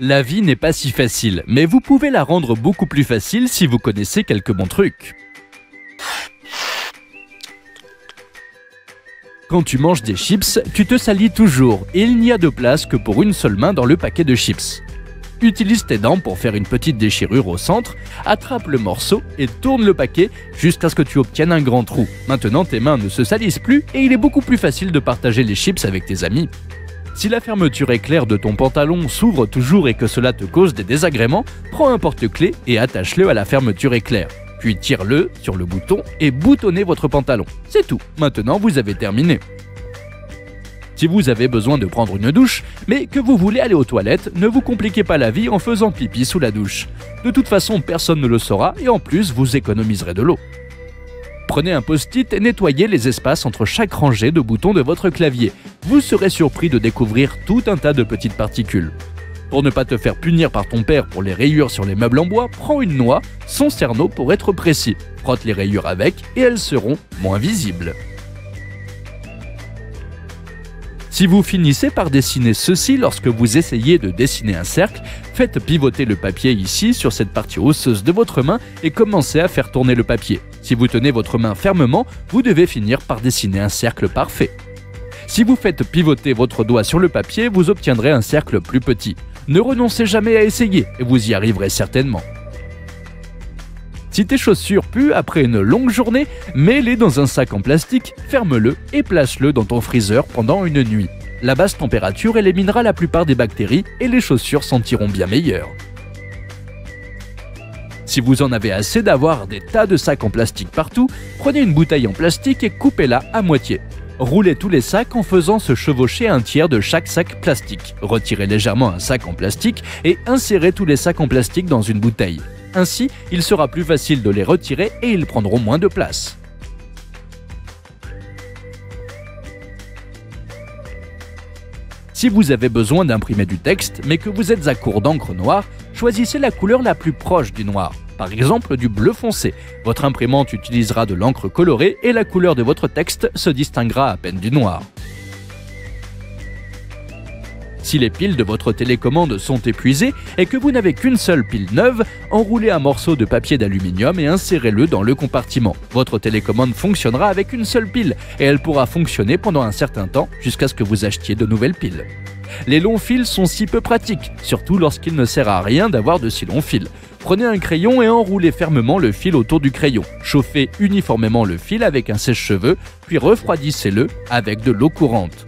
La vie n'est pas si facile, mais vous pouvez la rendre beaucoup plus facile si vous connaissez quelques bons trucs. Quand tu manges des chips, tu te salis toujours et il n'y a de place que pour une seule main dans le paquet de chips. Utilise tes dents pour faire une petite déchirure au centre, attrape le morceau et tourne le paquet jusqu'à ce que tu obtiennes un grand trou. Maintenant, tes mains ne se salissent plus et il est beaucoup plus facile de partager les chips avec tes amis. Si la fermeture éclair de ton pantalon s'ouvre toujours et que cela te cause des désagréments, prends un porte-clés et attache-le à la fermeture éclair. Puis tire-le sur le bouton et boutonnez votre pantalon. C'est tout, maintenant vous avez terminé. Si vous avez besoin de prendre une douche, mais que vous voulez aller aux toilettes, ne vous compliquez pas la vie en faisant pipi sous la douche. De toute façon, personne ne le saura et en plus, vous économiserez de l'eau. Prenez un post-it et nettoyez les espaces entre chaque rangée de boutons de votre clavier. Vous serez surpris de découvrir tout un tas de petites particules. Pour ne pas te faire punir par ton père pour les rayures sur les meubles en bois, prends une noix, son cerneau pour être précis. Frotte les rayures avec et elles seront moins visibles. Si vous finissez par dessiner ceci lorsque vous essayez de dessiner un cercle, faites pivoter le papier ici sur cette partie osseuse de votre main et commencez à faire tourner le papier. Si vous tenez votre main fermement, vous devez finir par dessiner un cercle parfait. Si vous faites pivoter votre doigt sur le papier, vous obtiendrez un cercle plus petit. Ne renoncez jamais à essayer et vous y arriverez certainement. Si tes chaussures puent après une longue journée, mets-les dans un sac en plastique, ferme-le et place-le dans ton freezer pendant une nuit. La basse température éliminera la plupart des bactéries et les chaussures sentiront bien meilleures. Si vous en avez assez d'avoir des tas de sacs en plastique partout, prenez une bouteille en plastique et coupez-la à moitié. Roulez tous les sacs en faisant se chevaucher un tiers de chaque sac plastique. Retirez légèrement un sac en plastique et insérez tous les sacs en plastique dans une bouteille. Ainsi, il sera plus facile de les retirer et ils prendront moins de place. Si vous avez besoin d'imprimer du texte, mais que vous êtes à court d'encre noire, choisissez la couleur la plus proche du noir, par exemple du bleu foncé. Votre imprimante utilisera de l'encre colorée et la couleur de votre texte se distinguera à peine du noir. Si les piles de votre télécommande sont épuisées et que vous n'avez qu'une seule pile neuve, enroulez un morceau de papier d'aluminium et insérez-le dans le compartiment. Votre télécommande fonctionnera avec une seule pile et elle pourra fonctionner pendant un certain temps jusqu'à ce que vous achetiez de nouvelles piles. Les longs fils sont si peu pratiques, surtout lorsqu'il ne sert à rien d'avoir de si longs fils. Prenez un crayon et enroulez fermement le fil autour du crayon. Chauffez uniformément le fil avec un sèche-cheveux, puis refroidissez-le avec de l'eau courante.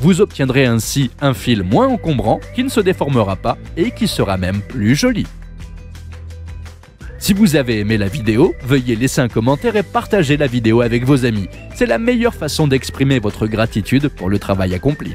Vous obtiendrez ainsi un fil moins encombrant qui ne se déformera pas et qui sera même plus joli. Si vous avez aimé la vidéo, veuillez laisser un commentaire et partager la vidéo avec vos amis. C'est la meilleure façon d'exprimer votre gratitude pour le travail accompli.